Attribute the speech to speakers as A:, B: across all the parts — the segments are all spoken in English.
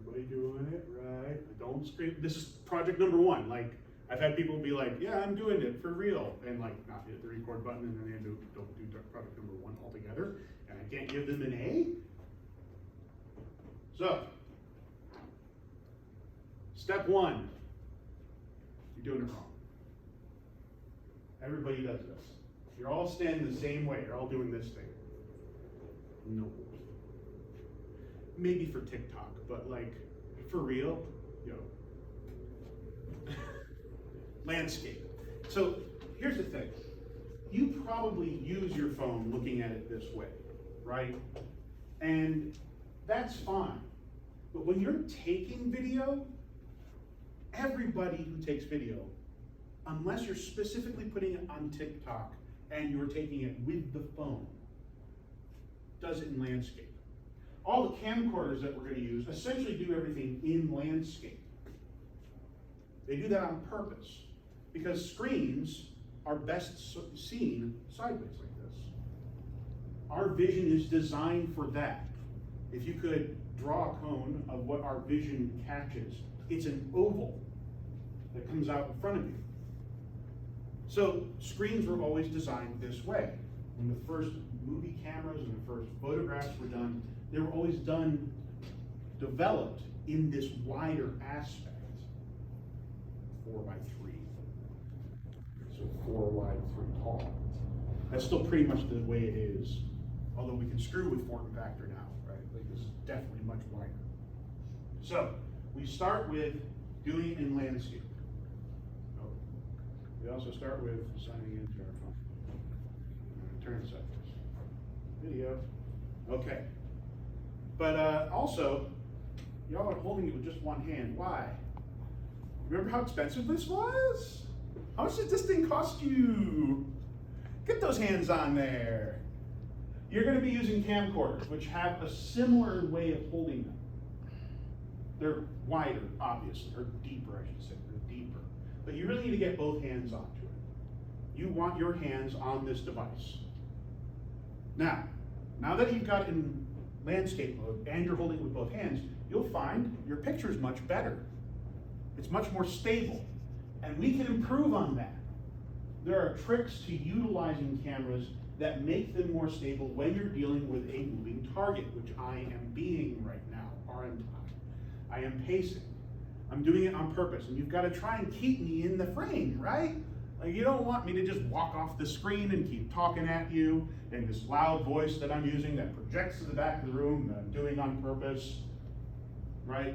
A: everybody doing it right? Don't scream. This is project number one. Like, I've had people be like, yeah, I'm doing it for real. And like, not hit the record button, and then they don't do project number one altogether. And I can't give them an A. So, step one, you're doing it wrong. Everybody does this. You're all standing the same way. You're all doing this thing. No. Maybe for TikTok, but like, for real, yo. Landscape. So here's the thing. You probably use your phone looking at it this way, right? And that's fine. But when you're taking video, everybody who takes video, unless you're specifically putting it on TikTok and you're taking it with the phone, does it in landscape. All the camcorders that we're going to use essentially do everything in landscape. They do that on purpose because screens are best seen sideways like this. Our vision is designed for that. If you could draw a cone of what our vision catches, it's an oval that comes out in front of you. So screens were always designed this way. When the first movie cameras and the first photographs were done, they were always developed in this wider aspect. 4 by 3. So 4 wide, 3 tall. That's still pretty much the way it is. Although we can screw with form factor now, right? Like this is definitely much wider. So we start with doing it in landscape. Oh. We also start with signing into our phone. Turn this up. Video. Okay. But also, y'all are holding it with just one hand. Why? Remember how expensive this was? How much did this thing cost you? Get those hands on there. You're going to be using camcorders, which have a similar way of holding them. They're wider, obviously, or deeper, I should say. They're deeper. But you really need to get both hands onto it. You want your hands on this device. Now that you've got it in landscape mode and you're holding it with both hands, you'll find your picture is much better. It's much more stable. And we can improve on that. There are tricks to utilizing cameras that make them more stable when you're dealing with a moving target, which I am being right now, aren't I? I am pacing. I'm doing it on purpose, and you've got to try and keep me in the frame, right? Like, you don't want me to just walk off the screen and keep talking at you in this loud voice that I'm using that projects to the back of the room that I'm doing on purpose, right?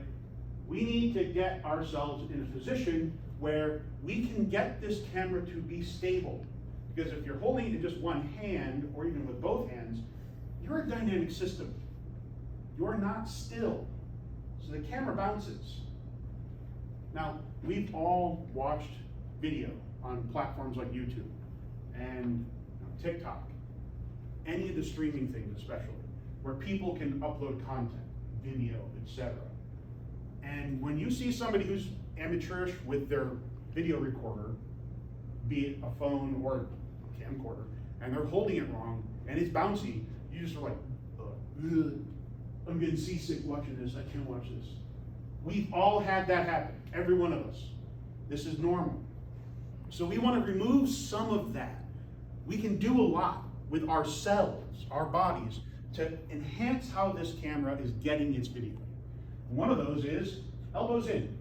A: We need to get ourselves in a position where we can get this camera to be stable. Because if you're holding it in just one hand, or even with both hands, you're a dynamic system. You're not still. So the camera bounces. Now, we've all watched video on platforms like YouTube and TikTok, any of the streaming things especially, where people can upload content, video, etc. And when you see somebody who's amateurish with their video recorder, be it a phone or a camcorder, and they're holding it wrong and it's bouncy, you just are like, ugh, I'm getting seasick watching this, I can't watch this. We've all had that happen, every one of us. This is normal. So we want to remove some of that. We can do a lot with ourselves, our bodies, to enhance how this camera is getting its video. One of those is elbows in.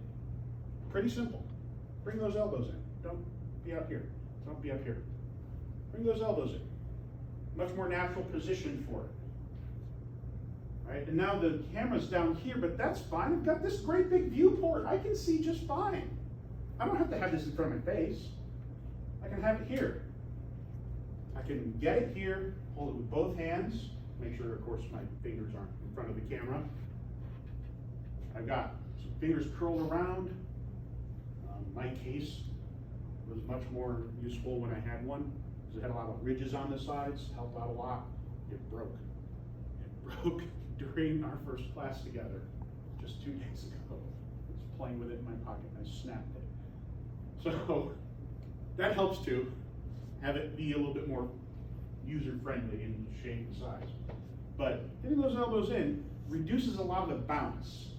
A: Pretty simple. Bring those elbows in. Don't be up here. Don't be up here. Bring those elbows in. Much more natural position for it. Right? And now the camera's down here, but that's fine. I've got this great big viewport. I can see just fine. I don't have to have this in front of my face. I can have it here. I can get it here, hold it with both hands. Make sure, of course, my fingers aren't in front of the camera. I've got some fingers curled around. My case was much more useful when I had one, because it had a lot of ridges on the sides, helped out a lot. It broke. It broke during our first class together, just 2 days ago. I was playing with it in my pocket and I snapped it. So that helps too. Have it be a little bit more user-friendly in shape and size. But getting those elbows in reduces a lot of the bounce.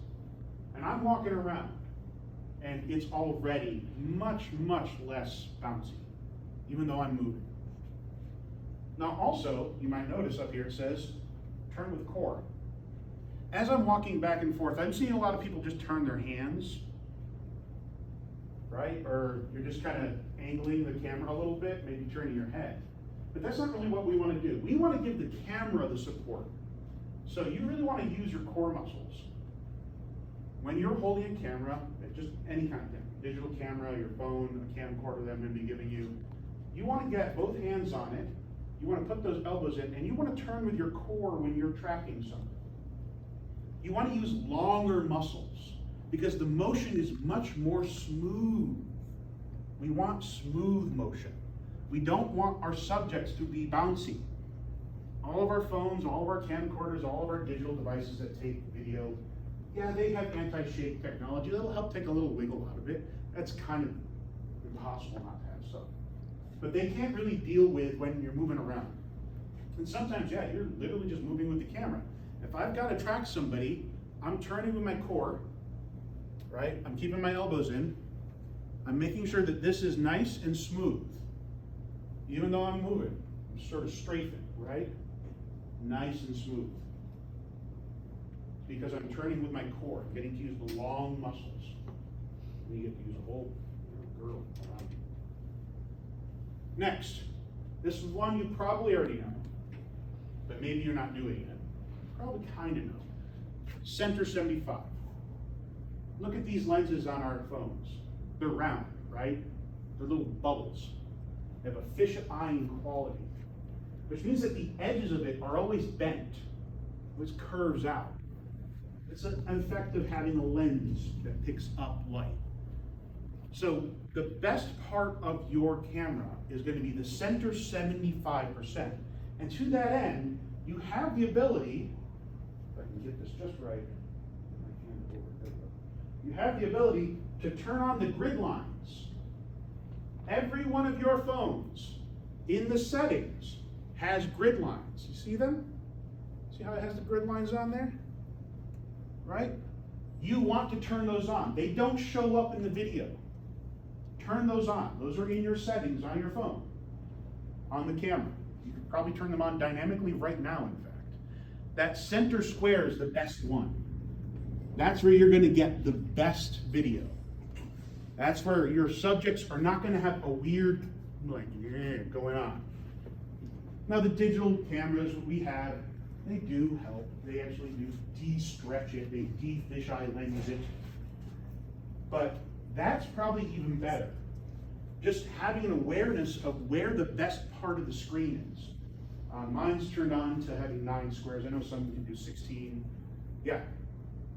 A: And I'm walking around, and it's already much, much less bouncy, even though I'm moving. Now also, you might notice up here it says, turn with core. As I'm walking back and forth, I'm seeing a lot of people just turn their hands, right? Or you're just kind of angling the camera a little bit, maybe turning your head. But that's not really what we want to do. We want to give the camera the support. So you really want to use your core muscles. When you're holding a camera, just any kind of thing, digital camera, your phone, a camcorder that I'm going to be giving you, you want to get both hands on it, you want to put those elbows in, and you want to turn with your core when you're tracking something. You want to use longer muscles because the motion is much more smooth. We want smooth motion. We don't want our subjects to be bouncy. All of our phones, all of our camcorders, all of our digital devices that take video, yeah, they have anti-shake technology. That'll help take a little wiggle out of it. That's kind of impossible not to have stuff. But they can't really deal with when you're moving around. And sometimes, yeah, you're literally just moving with the camera. If I've got to track somebody, I'm turning with my core, right? I'm keeping my elbows in. I'm making sure that this is nice and smooth. Even though I'm moving, I'm sort of strafing, right? Nice and smooth. Because I'm turning with my core, getting to use the long muscles. And you get to use a whole girdle around you. Next, this is one you probably already know, but maybe you're not doing it. Probably kind of know. Center 75. Look at these lenses on our phones. They're round, right? They're little bubbles. They have a fish-eyeing quality, which means that the edges of it are always bent, which curves out. It's an effect of having a lens that picks up light. So the best part of your camera is going to be the center 75%. And to that end, you have the ability, if I can get this just right, you have the ability to turn on the grid lines. Every one of your phones in the settings has grid lines. You see them? See how it has the grid lines on there? Right? You want to turn those on. They don't show up in the video. Turn those on. Those are in your settings on your phone, on the camera. You can probably turn them on dynamically right now, in fact. That center square is the best one. That's where you're going to get the best video. That's where your subjects are not going to have a weird, like, going on. Now, the digital cameras we have, they do help. They actually do de-stretch it. They de-fisheye lens it. But that's probably even better. Just having an awareness of where the best part of the screen is. Mine's turned on to having 9 squares. I know some can do 16. Yeah.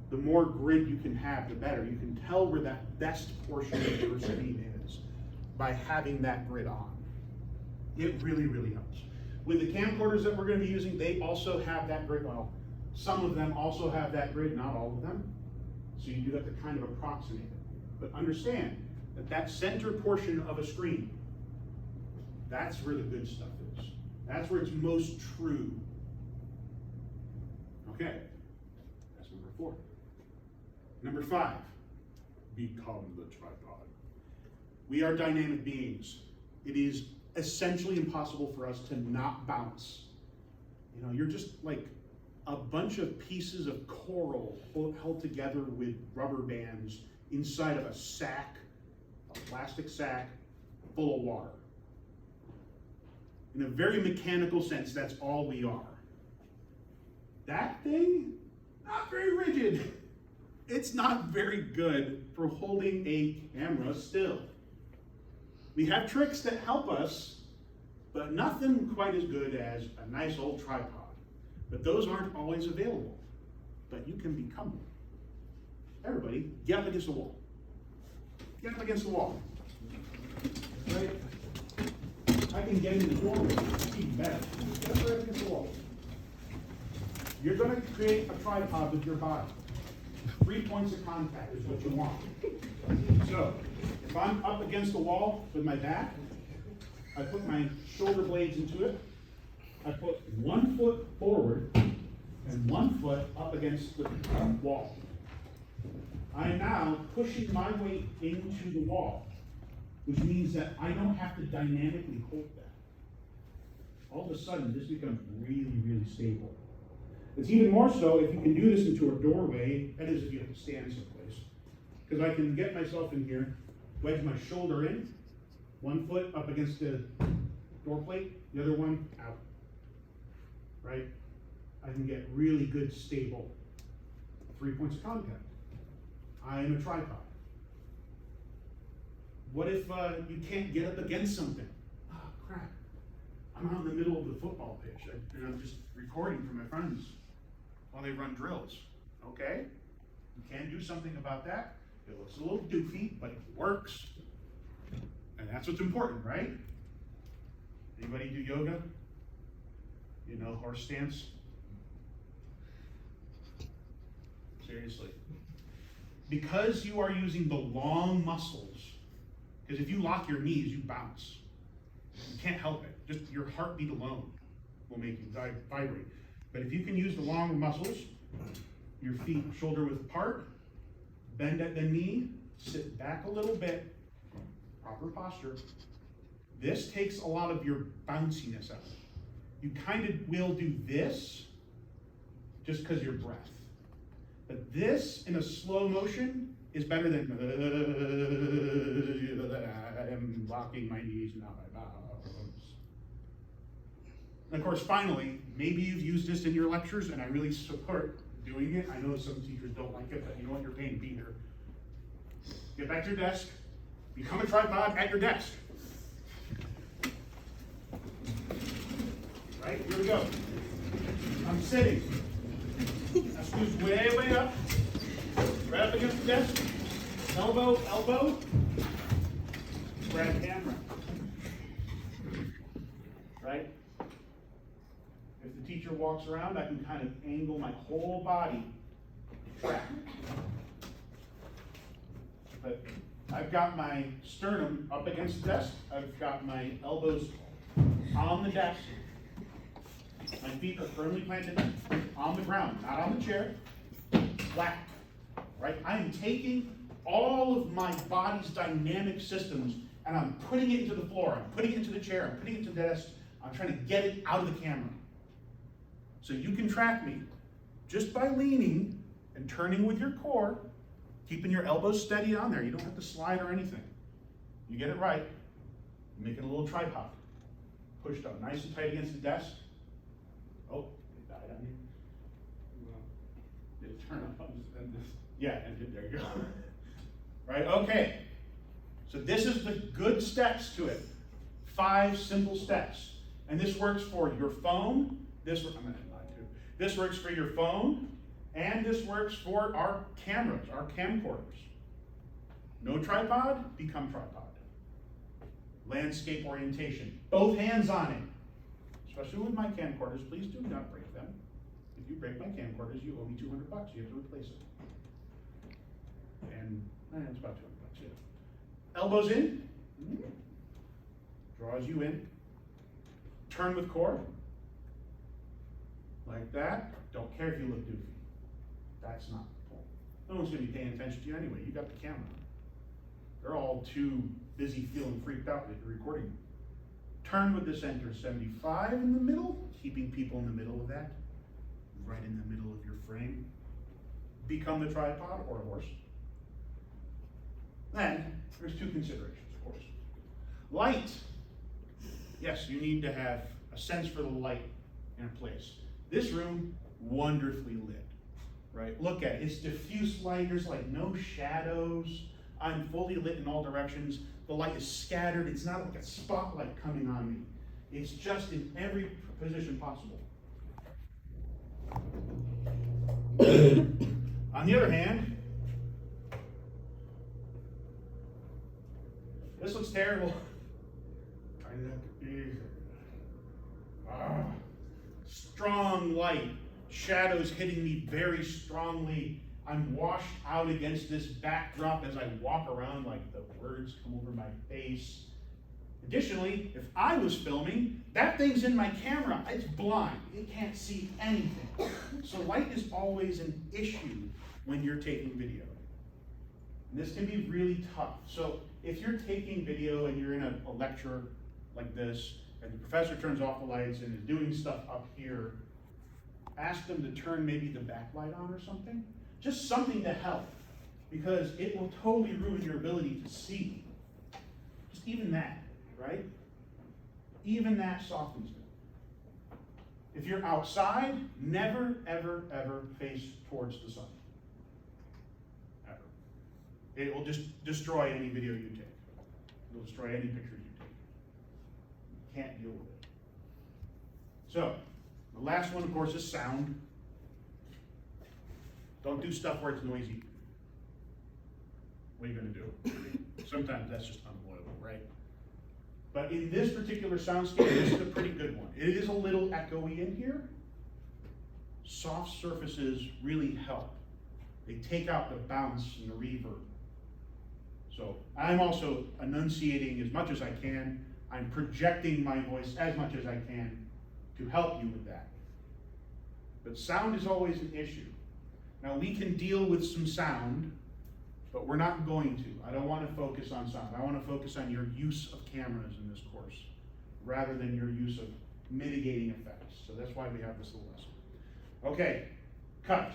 A: The more grid you can have, the better. You can tell where that best portion of your screen is by having that grid on. It really, really helps. With the camcorders that we're going to be using, they also have that grid. Well, some of them also have that grid, not all of them. So you do have to kind of approximate it. But understand that that center portion of a screen, that's where the good stuff is. That's where it's most true. Okay, that's number 4. Number 5, become the tripod. We are dynamic beings. It is essentially impossible for us to not bounce. You know, you're just like a bunch of pieces of coral held together with rubber bands inside of a sack, a plastic sack full of water. In a very mechanical sense, that's all we are. That thing, not very rigid. It's not very good for holding a camera still. We have tricks that help us, but nothing quite as good as a nice old tripod. But those aren't always available. But you can become one. Everybody, get up against the wall. Get up against the wall. Right? I can get in the doorway. It's even better. Get up right against the wall. You're going to create a tripod with your body. 3 points of contact is what you want. So, if I'm up against the wall with my back, I put my shoulder blades into it. I put 1 foot forward and 1 foot up against the wall. I am now pushing my weight into the wall, which means that I don't have to dynamically hold that. All of a sudden, this becomes really, really stable. It's even more so if you can do this into a doorway, that is if you have to stand someplace. Because I can get myself in here, wedge my shoulder in, one foot up against the door plate, the other one out, right? I can get really good, stable 3 points of contact. I am a tripod. What if you can't get up against something? Oh, crap. I'm out in the middle of the football pitch, and I'm just recording for my friends while they run drills. Okay? You can do something about that. It looks a little doofy, but it works. And that's what's important, right? Anybody do yoga? You know, horse stance? Seriously. Because you are using the long muscles, because if you lock your knees, you bounce. You can't help it. Just your heartbeat alone will make you vibrate. But if you can use the long muscles, your feet shoulder width apart, bend at the knee, sit back a little bit, proper posture. This takes a lot of your bounciness out. You kind of will do this just because your breath. But this in a slow motion is better than I'm locking my knees now I bounce. And of course, finally, maybe you've used this in your lectures, and I really support doing it. I know some teachers don't like it, but you know what? You're paying to be here. Get back to your desk. Become a tripod at your desk. Right, here we go. I'm sitting. Now squeeze way, way up. Right up against the desk. Elbow, elbow. Grab camera. Right? If the teacher walks around, I can kind of angle my whole body. Track. But I've got my sternum up against the desk. I've got my elbows on the desk. My feet are firmly planted on the ground, not on the chair. Flat. Right? I am taking all of my body's dynamic systems and I'm putting it into the floor. I'm putting it into the chair. I'm putting it into the desk. I'm trying to get it out of the camera. So you can track me just by leaning and turning with your core, keeping your elbows steady on there. You don't have to slide or anything. You get it right, make it a little tripod. Pushed up nice and tight against the desk. Oh, it died on you. Well, it turned up and this. Yeah, and there you go. Right, okay. So this is the good steps to it. 5 simple steps. And this works for your phone. I'm gonna lie too. This works for your phone, and this works for our cameras, our camcorders. No tripod, become tripod. Landscape orientation. Both hands on it. Especially with my camcorders, please do not break them. If you break my camcorders, you owe me $200. You have to replace it. And it's about $200, yeah. Elbows in. Draws you in. Turn with core. Like that. Don't care if you look doofy. That's not the point. No one's going to be paying attention to you anyway. You got the camera. They're all too busy feeling freaked out that you're recording them. Turn with the center 75 in the middle, keeping people in the middle of that. Right in the middle of your frame. Become the tripod or a horse. Then, there's 2 considerations, of course. Light. Yes, you need to have a sense for the light in a place. This room, wonderfully lit, right? Look at it, it's diffuse light, there's like no shadows. I'm fully lit in all directions. The light is scattered, it's not like a spotlight coming on me. It's just in every position possible. On the other hand, this looks terrible. Strong light, shadows hitting me very strongly. I'm washed out against this backdrop as I walk around like the words come over my face. Additionally, if I was filming, that thing's in my camera. It's blind. It can't see anything. So light is always an issue when you're taking video. And this can be really tough. So if you're taking video and you're in a lecture like this, and the professor turns off the lights and is doing stuff up here, ask them to turn maybe the backlight on or something. Just something to help, because it will totally ruin your ability to see. Just even that, right? Even that softens it. If you're outside, never, ever, ever face towards the sun. Ever. It will just destroy any video you take. It will destroy any pictures you take. You can't deal with it. So, the last one, of course, is sound. Don't do stuff where it's noisy. What are you going to do? Sometimes that's just unavoidable, right? But in this particular soundscape, this is a pretty good one. It is a little echoey in here. Soft surfaces really help. They take out the bounce and the reverb. So I'm also enunciating as much as I can. I'm projecting my voice as much as I can to help you with that. But sound is always an issue. Now we can deal with some sound, but we're not going to. I don't want to focus on sound. I want to focus on your use of cameras in this course, rather than your use of mitigating effects. So that's why we have this little lesson. Okay, cut.